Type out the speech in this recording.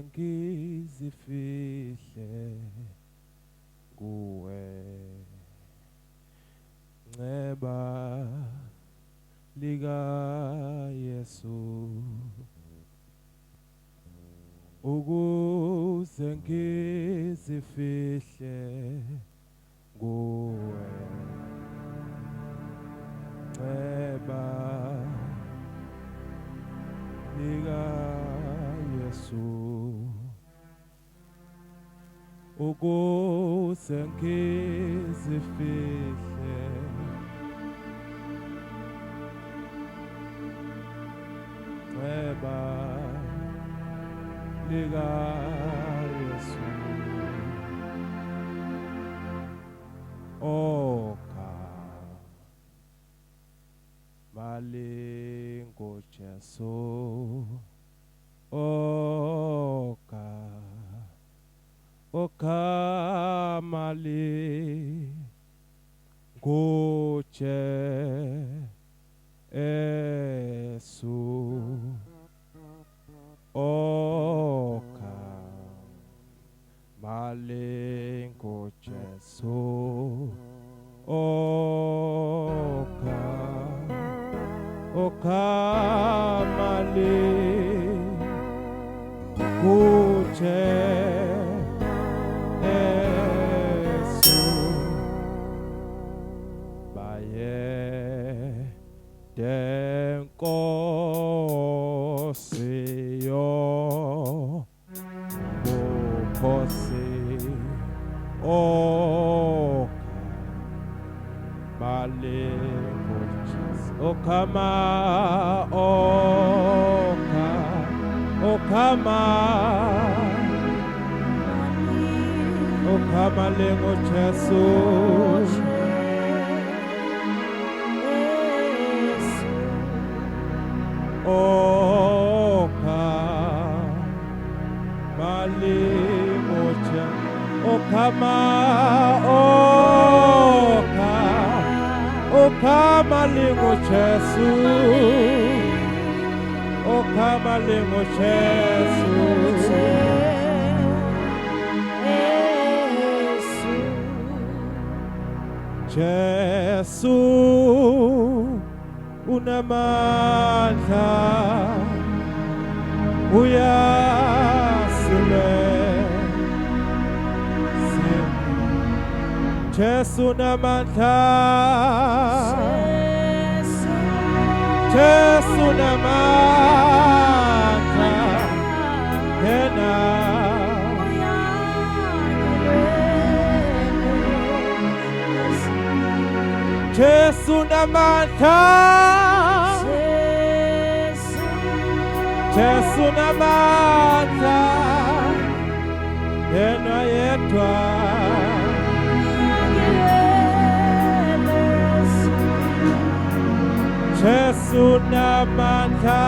ngizifihle kuwe neba lika Yesu ukuze ngizifihle kuwe neba lika Yesu ukuze ngizifihle neba lika Yesu oka malingo Jesu oka malingo Jesu oka malingo Jesu oka malingo Jesu baye denkosi yo bukhosi oka malingo Jesu okama malingo Jesu oka malingo Jesu okama malingo Jesu malingo Jesu Jesu unamandla uyasile Jesu unamandla Jesu unamandla yena Jesu unamandla Jesu unamandla yena yedwa Jesu unamandla